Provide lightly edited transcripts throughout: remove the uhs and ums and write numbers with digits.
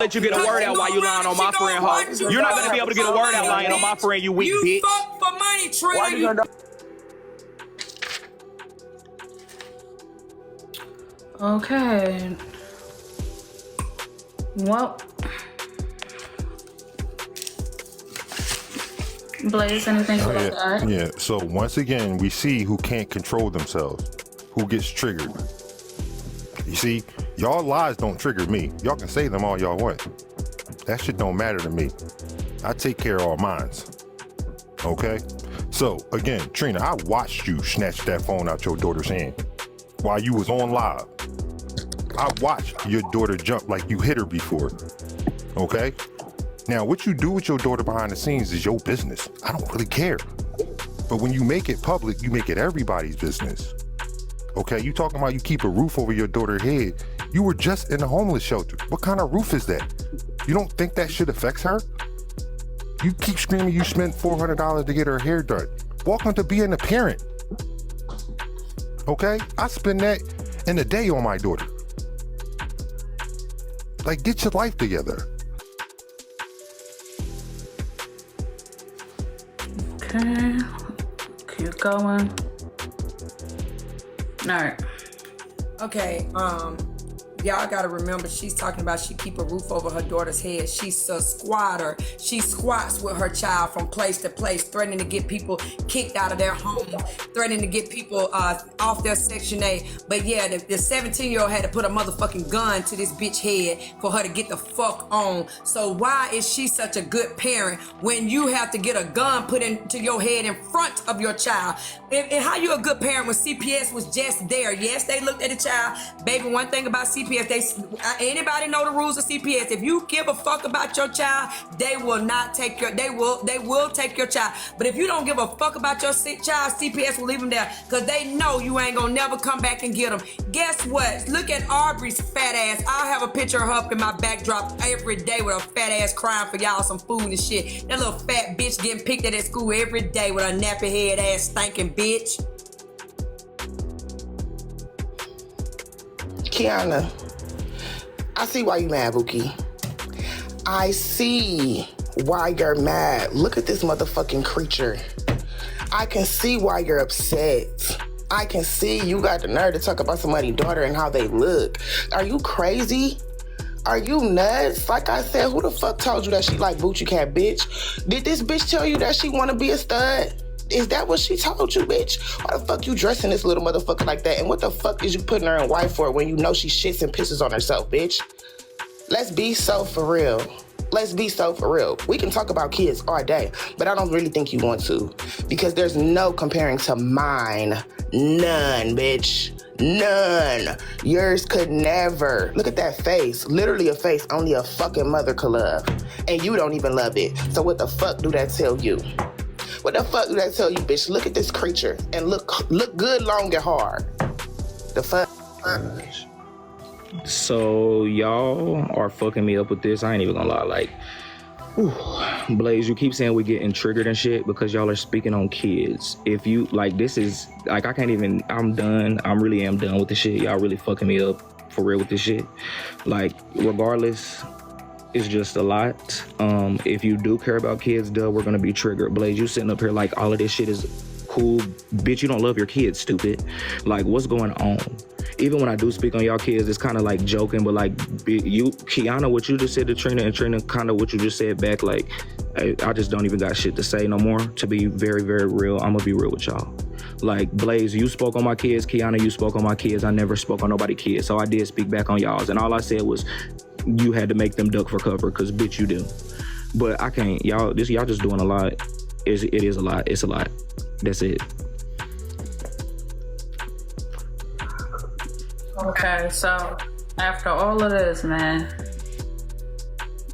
Let you get a word out while you lying on my friend, ho. You're not gonna be able to get a word out lying on my friend, you weak bitch. You fuck for money, Trina. Okay. Well, Blaze, anything you like that? Yeah, so once again, we see who can't control themselves, who gets triggered. You see, y'all lies don't trigger me. Y'all can say them all y'all want. That shit don't matter to me. I take care of all mines. Okay? So, again, Trina, I watched you snatch that phone out your daughter's hand while you was on live. I watched your daughter jump like you hit her before. Okay? Now, what you do with your daughter behind the scenes is your business. I don't really care. But when you make it public, you make it everybody's business. Okay, you talking about you keep a roof over your daughter's head. You were just in a homeless shelter. What kind of roof is that? You don't think that shit affects her? You keep screaming you spent $400 to get her hair done. Welcome to being a parent. Okay, I spend that in a day on my daughter. Like, get your life together. Okay, keep going. All right. Okay, y'all gotta remember, she's talking about she keep a roof over her daughter's head. She's a squatter. She squats with her child from place to place, threatening to get people kicked out of their home, threatening to get people off their Section 8. But yeah, the 17-year-old had to put a motherfucking gun to this bitch head for her to get the fuck on. So why is she such a good parent when you have to get a gun put into your head in front of your child? And how you a good parent when CPS was just there? Yes, they looked at the child. Baby, one thing about CPS, anybody know the rules of CPS? If you give a fuck about your child, they will not take your, they will take your child. But if you don't give a fuck about your child, CPS will leave them there because they know you ain't gonna never come back and get them. Guess what? Look at Aubrey's fat ass. I'll have a picture of her up in my backdrop every day with a fat ass crying for y'all some food and shit. That little fat bitch getting picked at school every day with a nappy head ass stinking bitch. Keyona, I see why you mad, Bookie. I see why you're mad. Look at this motherfucking creature. I can see why you're upset. I can see you got the nerve to talk about somebody's daughter and how they look. Are you crazy? Are you nuts? Like I said, who the fuck told you that she like Boochie Cat, bitch? Did this bitch tell you that she wanna be a stud? Is that what she told you, bitch? Why the fuck you dressing this little motherfucker like that? And what the fuck is you putting her in white for when you know she shits and pisses on herself, bitch? Let's be so for real. Let's be so for real. We can talk about kids all day, but I don't really think you want to. Because there's no comparing to mine. None, bitch. None. Yours could never. Look at that face. Literally a face only a fucking mother could love. And you don't even love it. So what the fuck do that tell you? What the fuck do that tell you, bitch? Look at this creature and look good, long, and hard. The fuck? So y'all are fucking me up with this. I ain't even gonna lie. Like, whew, Blaze, you keep saying we getting triggered and shit because y'all are speaking on kids. If you like, this is like, I can't even. I'm done. I really am done with the shit. Y'all really fucking me up for real with this shit. Like, regardless. It's just a lot. If you do care about kids, duh, we're gonna be triggered. Blaze, you sitting up here like all of this shit is cool. Bitch, you don't love your kids, stupid. Like, what's going on? Even when I do speak on y'all kids, it's kind of like joking, but like you, Keyona, what you just said to Trina, and Trina kind of what you just said back, like, I just don't even got shit to say no more. To be very, very real, I'm gonna be real with y'all. Like, Blaze, you spoke on my kids. Keyona, you spoke on my kids. I never spoke on nobody's kids, so I did speak back on y'all's, and all I said was, you had to make them duck for cover, cause bitch you do. But I can't, y'all just doing a lot. It is a lot, it's a lot. That's it. Okay, so after all of this, man,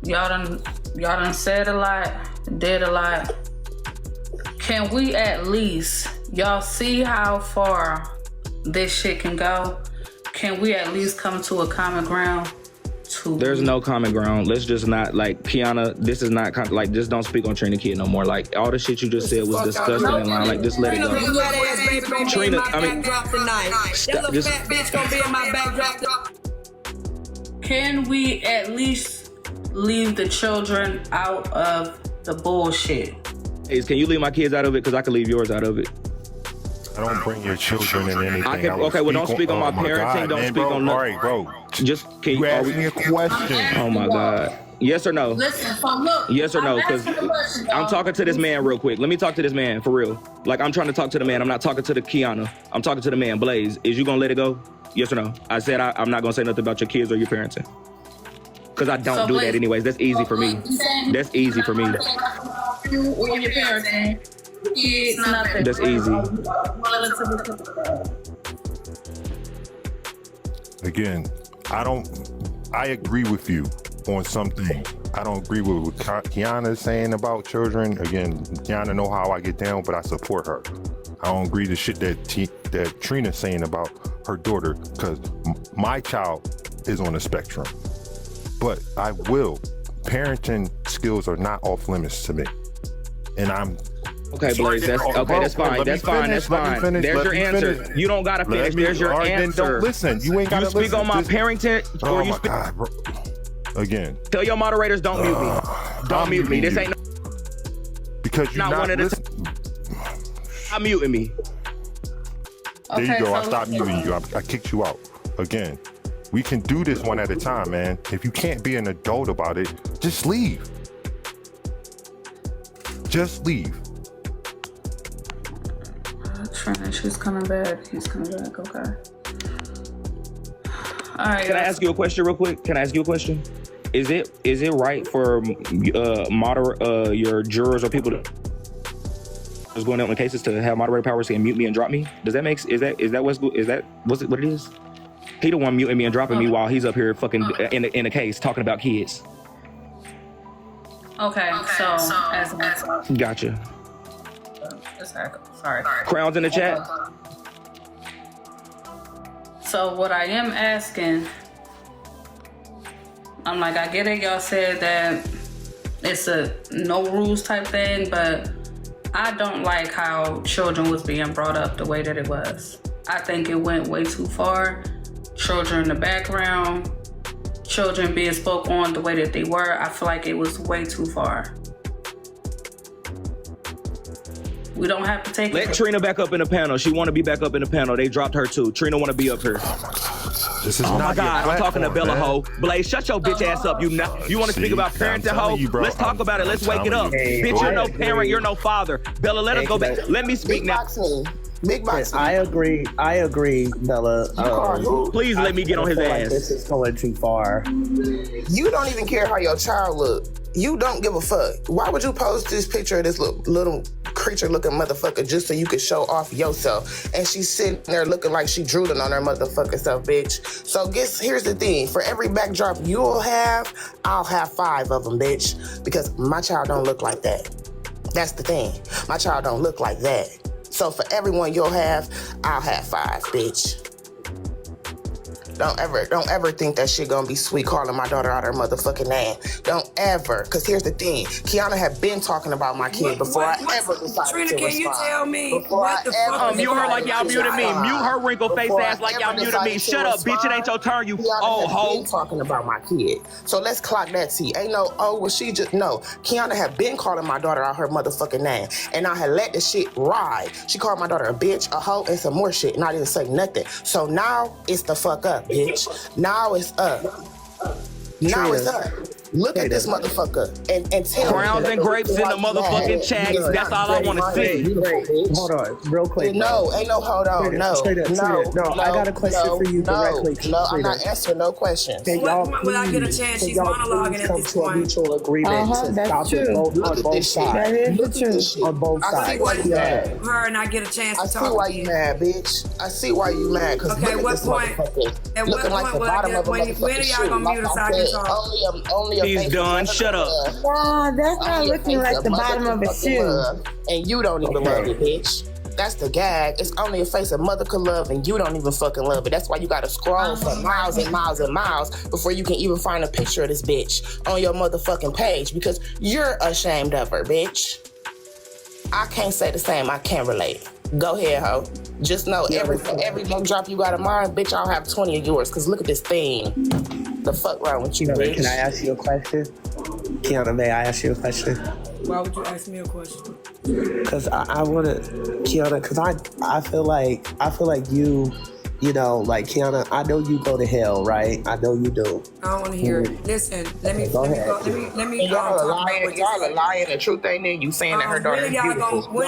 y'all done said a lot, did a lot. Can we at least, y'all see how far this shit can go? Can we at least come to a common ground? There's no common ground. Let's just not, like, Keyona, this is not, like, just don't speak on Trina Kid no more. Like, all the shit you just said was disgusting and line. Like, just let it go. Trina, I mean, that little fat bitch gonna be in my backdrop. Can we at least leave the children out of the bullshit. Hey, can you leave my kids out of it? Because I can leave yours out of it. I don't bring your children in anything. I can, okay, well, don't speak on my parenting. Don't speak on nothing. All right, bro. Just can You asked me a question. Oh my God. Yes or no? Listen, so look. Yes or no? I'm Because asking a question, I'm dog. talking to this man real quick. Let me talk to this man for real. Like, I'm trying to talk to the man. I'm not talking to the Keyona. I'm talking to the man. Blaze, is you gonna let it go? Yes or no? I said I'm not gonna say nothing about your kids or your parenting. Because I don't So, do Blaze, that anyways. That's easy for me. That's easy for me. You or your parenting. It's nothing. That's easy. Again, I agree with you on something. I don't agree with what Keyona is saying about children. Again, Keyona know how I get down, but I support her. I don't agree to shit that Trina's saying about her daughter, because my child is on the spectrum. But I will. Parenting skills are not off limits to me. And I'm Okay, Blaze, that's okay. That's fine. That's fine. That's fine. There's your answer. You don't gotta finish. There's your answer. Don't listen. You ain't gotta listen. You speak on my parenting, or you my speak. God, bro. Again. Tell your moderators don't mute me. Don't mute me. This ain't because you're not one of the. listening. I'm muting me. There you go. I stopped muting you. I kicked you out. Again, we can do this one at a time, man. If you can't be an adult about it, just leave. Just leave. Trina, she's coming back. He's coming back. Okay. All right. Can I ask you a question real quick? Can I ask you a question? Is it right for your jurors or people that's going out in cases to have moderator powers and mute me and drop me? Does that make is that what it is? He the one muting me and dropping me while he's up here fucking in a case talking about kids. Okay, so as a Gotcha. sorry. Crowns in the chat. So what I am asking, I'm like, I get it, y'all said that it's a no rules type thing, but I don't like how children was being brought up the way that it was. I think it went way too far. Children in the background, children being spoke on the way that they were, I feel like it was way too far. We don't have to take Let Trina back up in the panel. She want to be back up in the panel. They dropped her too. Trina want to be up here. This is Oh my not your God, I'm talking to platform, Bella man. Ho. Blaze, shut your bitch ass up. You want to speak about parenting, I'm ho? telling you, bro. Let's talk about it. Let's wake it up. Hey, Bitch, you're no I parent. agree. You're no father. Bella, let us go back. Let me speak Big now. box me. Big box me. I agree, Bella. Please let me get on his feel like ass. this is going too far. You don't even care how your child look. You don't give a fuck. Why would you post this picture of this little creature-looking motherfucker just so you could show off yourself? And she's sitting there looking like she drooling on her motherfucking self, bitch. So here's the thing. For every backdrop you'll have, I'll have 5 of them, bitch. Because my child don't look like that. That's the thing. My child don't look like that. So for everyone you'll have, I'll have 5, bitch. Don't ever think that shit gonna be sweet calling my daughter out her motherfucking name. Don't ever. Cause here's the thing. Keyona had been talking about my kid before I ever decided Trina, to can you respond. tell me Before what I the ever fuck? Mute her like y'all muted me. Mute her wrinkled face Before I ass like y'all ever muted me. decided to Shut up, bitch. It ain't your turn, you Keyona old had hoe. been talking about my kid. So let's clock that T. Ain't no, well, she just, no. Keyona had been calling my daughter out her motherfucking name. And I had let the shit ride. She called my daughter a bitch, a hoe, and some more shit. And I didn't say nothing. So now it's the fuck up, bitch. Now it's up. Now it's up. Look at this motherfucker and tell Crowns me and grapes in the motherfucking chat. That's all I want to see. Hold on, real quick. No, ain't no hold on. Trina, No, Trina, I got a question for you directly. No, I'm Trina. not answering no questions. Can y'all When I get a please- chance, can she's y'all monologuing please at come this to a point. mutual agreement to that's stop true. it Look on at both this shit. sides. That is Look the at truth. this shit. On both I see sides. why you mad. Her and I get a chance I to see talk why to you you. mad, bitch. I see why you mad. Cause Okay, look at what this point- motherfucker. at what Looking like point the will I bottom get- of a when motherfucking are y'all shoe. gonna mute us so I can talk? Only a He's face done. of Shut up. love. Nah, that's not Only a looking face like the bottom of a motherfucking shoe. love. And you don't even love it, bitch. That's the gag. It's only a face of mother could love, and you don't even fucking love it. That's why you gotta scroll for miles and miles and miles before you can even find a picture of this bitch on your motherfucking page because you're ashamed of her, bitch. I can't say the same. I can't relate. Go ahead, ho. Just know every backdrop you got of mine, bitch, I'll have 20 of yours. Cause look at this thing. The fuck wrong with you, bitch? Can I ask you a question? Keyona, may I ask you a question? Why would you ask me a question? Because I want to, Keyona, because I feel like you know, like Keyona, I know you go to hell, right? I know you do. I don't want to hear it. Listen, let me Go ahead. Y'all are talk about lying. what you Y'all are said. lying. The truth ain't in you saying that her daughter is beautiful. When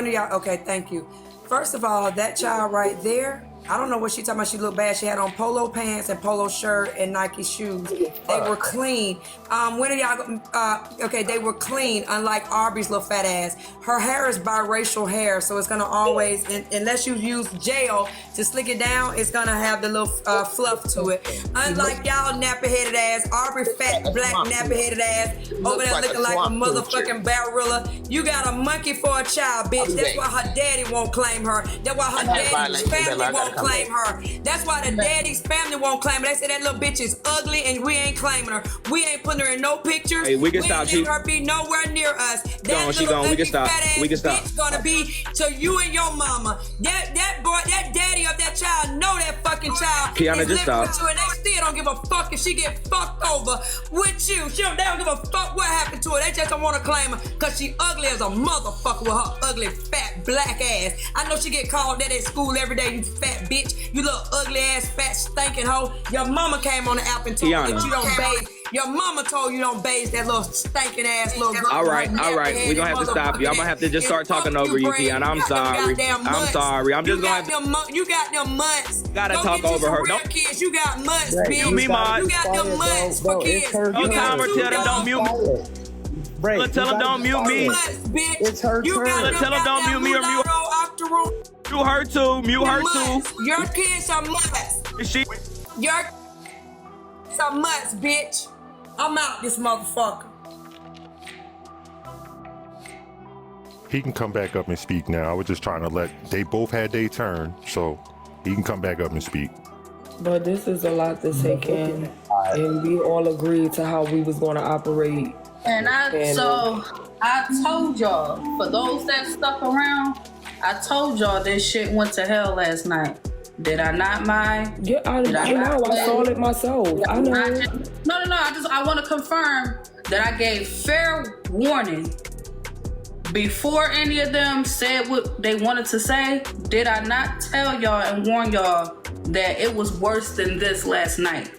are y'all okay, thank you. First of all, that child right there, I don't know what she talking about. She looked bad. She had on polo pants and polo shirt and Nike shoes. They were clean. When are y'all? Okay, they were clean. Unlike Aubrey's little fat ass, her hair is biracial hair, so it's gonna always, unless you use gel to slick it down, it's gonna have the little fluff to it. Unlike y'all nappy headed ass, Aubrey fat black nappy headed ass over there looking like a motherfucking barilla. You got a monkey for a child, bitch. That's why her daddy won't claim her. That's why her daddy's family won't claim her. That's why the daddy's family won't claim her. They say that little bitch is ugly and we ain't claiming her. We ain't putting her in no pictures. Hey, we can stop. She her be nowhere near us. That She gone. We can stop. We can stop. Bitch gonna be to you and your mama. That boy, that daddy of that child know that fucking child Keyona, is just living stop. with you, and they still don't give a fuck if she get fucked over with you. They don't give a fuck what happened to her. They just don't want to claim her because she ugly as a motherfucker with her ugly fat black ass. I know she get called that at school every day. You fat bitch. You little ugly ass fat stinking hoe. Your mama came on the app and told you that you don't bathe. Your mama told you don't bathe that little stinking ass little girl. All right. We gonna have to stop you. I'm gonna have to just start talking over you, Keyona. I'm sorry. I'm just gonna have to. You got them months. Gotta Go talk get you over some her. real Don't- kids. You got months, Right, bitch. You me, Mod. You got them months for kids. Don't time her, tell them don't mute me. Right. Look, tell them don't mute me. Months, bitch. It's her You turn. got them Tell 'em don't goddamn mute me or mute- mulatto octoroon Mute her too. Mute her too. months. Your kids are months. She. Your kids are months, bitch. I'm out this motherfucker. He can come back up and speak now. I was just trying to they both had their turn, so he can come back up and speak. But this is a lot to take in, and we all agreed to how we was going to operate. And I told y'all, for those that stuck around, I told y'all this shit went to hell last night. Did I not, mind? Yeah, I know. I saw it myself. I know. I want to confirm that I gave fair warning before any of them said what they wanted to say. Did I not tell y'all and warn y'all that it was worse than this last night?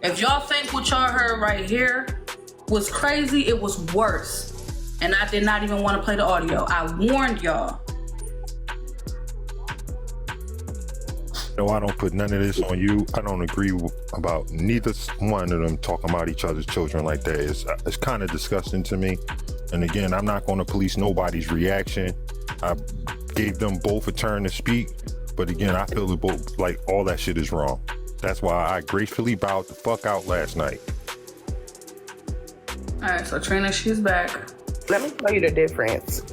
If y'all think what y'all heard right here was crazy, it was worse. And I did not even want to play the audio. I warned y'all. No, I don't put none of this on you. I don't agree about neither one of them talking about each other's children like that. It's kind of disgusting to me. And again, I'm not going to police nobody's reaction. I gave them both a turn to speak. But again, I feel that both, like, all that shit is wrong. That's why I gracefully bowed the fuck out last night. All right, so Trina, she's back. Let me tell you the difference.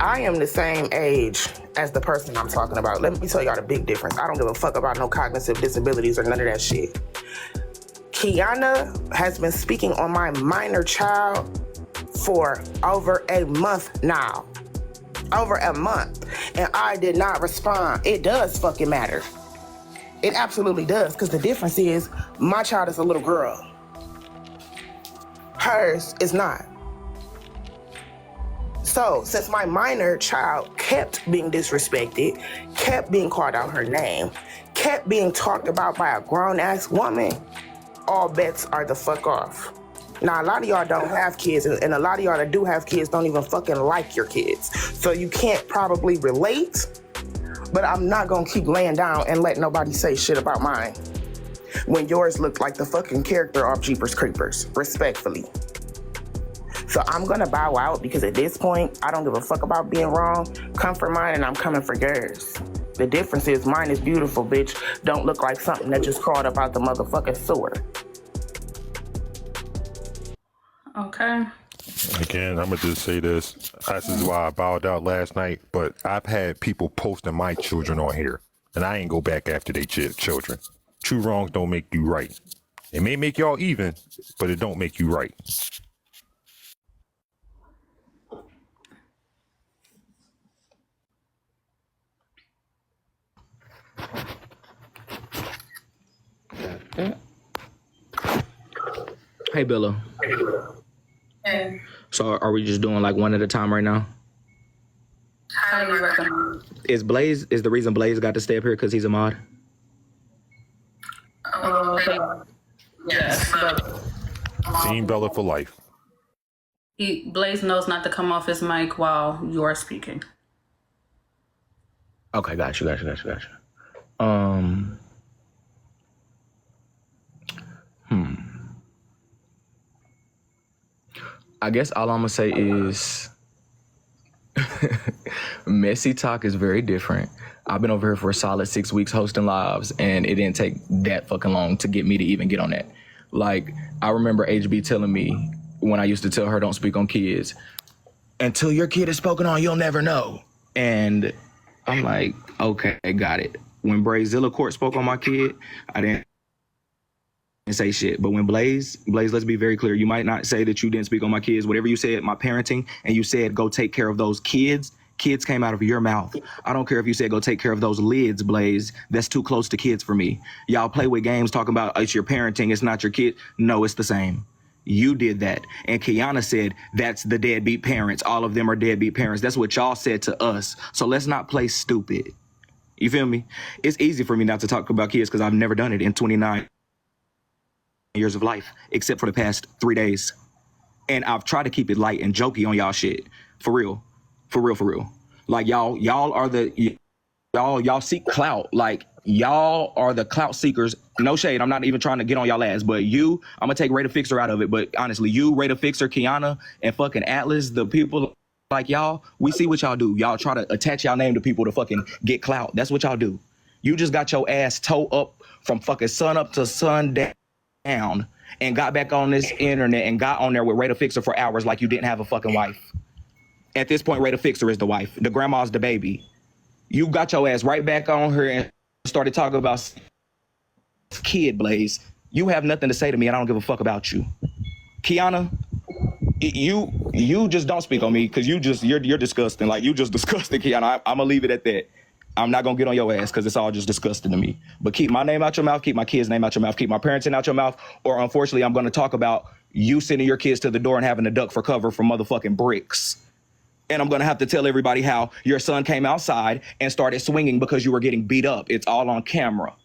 I am the same age as the person I'm talking about. Let me tell y'all the big difference. I don't give a fuck about no cognitive disabilities or none of that shit. Keyona has been speaking on my minor child for over a month now. Over a month. And I did not respond. It does fucking matter. It absolutely does. Because the difference is my child is a little girl. Hers is not. So, since my minor child kept being disrespected, kept being called out her name, kept being talked about by a grown-ass woman, all bets are the fuck off. Now, a lot of y'all don't have kids, and a lot of y'all that do have kids don't even fucking like your kids. So you can't probably relate, but I'm not gonna keep laying down and let nobody say shit about mine when yours looked like the fucking character off Jeepers Creepers, respectfully. So I'm gonna bow out because at this point, I don't give a fuck about being wrong. Come for mine and I'm coming for yours. The difference is mine is beautiful, bitch. Don't look like something that just crawled up out the motherfucking sewer. Okay. Again, I'm gonna just say this. This is why I bowed out last night, but I've had people posting my children on here, and I ain't go back after they children. True wrongs don't make you right. It may make y'all even, but it don't make you right. Hey, Bella. Hey, So are we just doing like one at a time right now? highly recommend. Is the reason Blaze got to stay up here because he's a mod? Okay. Yes, but Team Bella for life. Blaze knows not to come off his mic while you are speaking. Okay, got you. I guess all I'm gonna say is messy talk is very different. I've been over here for a solid 6 weeks hosting lives, and it didn't take that fucking long to get me to even get on that. Like, I remember HB telling me when I used to tell her don't speak on kids, until your kid is spoken on, you'll never know. And I'm like, okay, got it. When Brazilla Court spoke on my kid, I didn't say shit. But when Blaze, let's be very clear. You might not say that you didn't speak on my kids. Whatever you said, my parenting, and you said go take care of those kids. Kids came out of your mouth. I don't care if you said go take care of those lids, Blaze. That's too close to kids for me. Y'all play with games talking about it's your parenting, it's not your kid. No, it's the same. You did that. And Keyona said that's the deadbeat parents. All of them are deadbeat parents. That's what y'all said to us. So let's not play stupid. You feel me? It's easy for me not to talk about kids because I've never done it in 29 years of life, except for the past 3 days. And I've tried to keep it light and jokey on y'all shit. For real. Like y'all seek clout. Like y'all are the clout seekers. No shade. I'm not even trying to get on y'all ass, but I'm gonna take Rate a Fixer out of it. But honestly, you, Rate a Fixer, Keyona, and fucking Atlas, the people like y'all, we see what y'all do. Y'all try to attach y'all name to people to fucking get clout. That's what y'all do. You just got your ass toe up from fucking sun up to sundown and got back on this internet and got on there with Rate a Fixer for hours like you didn't have a fucking wife. At this point, Rate a Fixer is the wife. The grandma's the baby. You got your ass right back on her and started talking about kid, Blaze. You have nothing to say to me, and I don't give a fuck about you. Keyona, you just don't speak on me because you're disgusting. Like, you just disgusting, Keyona. I'm gonna leave it at that. I'm not gonna get on your ass because it's all just disgusting to me. But keep my name out your mouth, keep my kids' name out your mouth, keep my parenting out your mouth, or unfortunately, I'm gonna talk about you sending your kids to the door and having to duck for cover from motherfucking bricks. And I'm gonna have to tell everybody how your son came outside and started swinging because you were getting beat up. It's all on camera.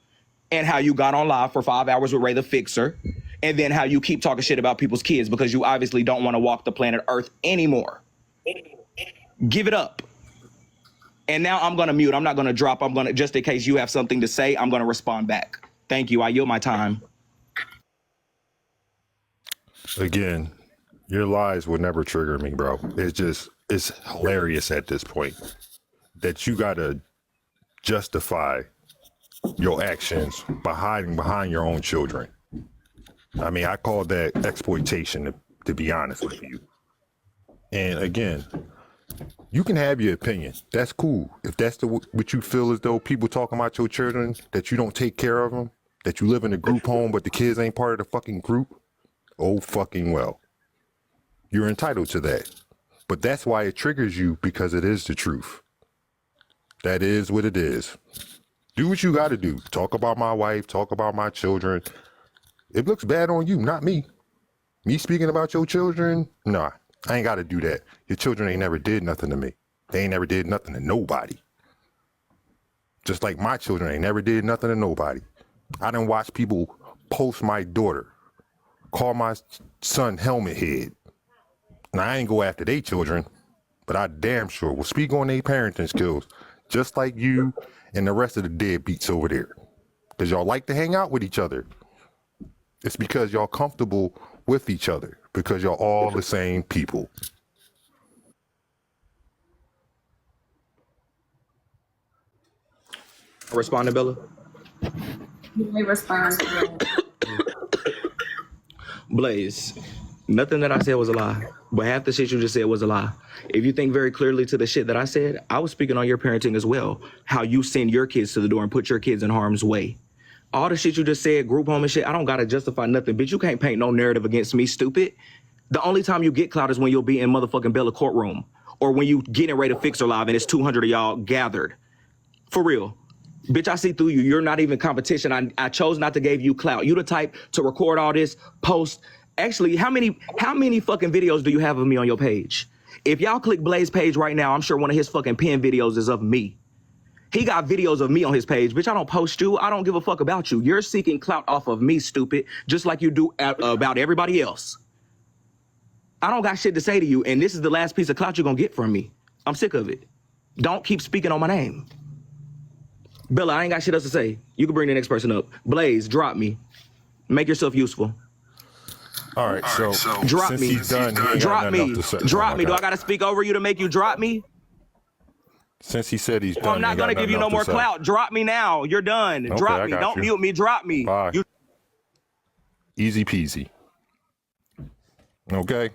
And how you got on live for 5 hours with Ray the Fixer. And then how you keep talking shit about people's kids because you obviously don't want to walk the planet Earth anymore. Give it up. And now I'm gonna mute. I'm not gonna drop. I'm gonna, just in case you have something to say, I'm gonna respond back. Thank you. I yield my time. Again, your lies will never trigger me, bro. It's hilarious at this point that you gotta justify your actions by hiding behind your own children. I mean, I call that exploitation, to be honest with you. And again, you can have your opinion. That's cool. If that's what you feel as though people talking about your children, that you don't take care of them, that you live in a group home, but the kids ain't part of the fucking group, oh fucking well. You're entitled to that. But that's why it triggers you, because it is the truth. That is what it is. Do what you got to do. Talk about my wife, talk about my children. It looks bad on you, not me. Me speaking about your children? Nah, I ain't got to do that. Your children ain't never did nothing to me. They ain't never did nothing to nobody. Just like my children ain't never did nothing to nobody. I done watched people post my daughter, call my son helmet head. Now, I ain't go after they children, but I damn sure will speak on their parenting skills, just like you and the rest of the deadbeats over there. Because y'all like to hang out with each other. It's because y'all comfortable with each other, because y'all all the same people. Respond to Bella. You may respond. Blaze, nothing that I said was a lie, but half the shit you just said was a lie. If you think very clearly to the shit that I said, I was speaking on your parenting as well. How you send your kids to the door and put your kids in harm's way. All the shit you just said, group home and shit, I don't gotta justify nothing. Bitch, you can't paint no narrative against me, stupid. The only time you get clout is when you'll be in motherfucking Bella courtroom, or when you get in Rate a Fixer live and it's 200 of y'all gathered. For real. Bitch, I see through you. You're not even competition. I chose not to give you clout. You the type to record all this, post Actually, how many fucking videos do you have of me on your page? If y'all click Blaze page right now, I'm sure one of his fucking pin videos is of me. He got videos of me on his page. Bitch, I don't post you. I don't give a fuck about you. You're seeking clout off of me, stupid, just like you do about everybody else. I don't got shit to say to you, and this is the last piece of clout you're gonna get from me. I'm sick of it. Don't keep speaking on my name. Bella, I ain't got shit else to say. You can bring the next person up. Blaze, drop me. Make yourself useful. All right, so drop since me. he's done, he ain't got Drop nothing me. else to say. Drop Oh me. my Do I God. gotta speak over you to make you drop me? Since he said he's done, I'm not gonna give you no more clout. Drop me now. You're done. Okay, Drop I me. got Don't you. mute me. Drop me. Bye. You Easy peasy. Okay.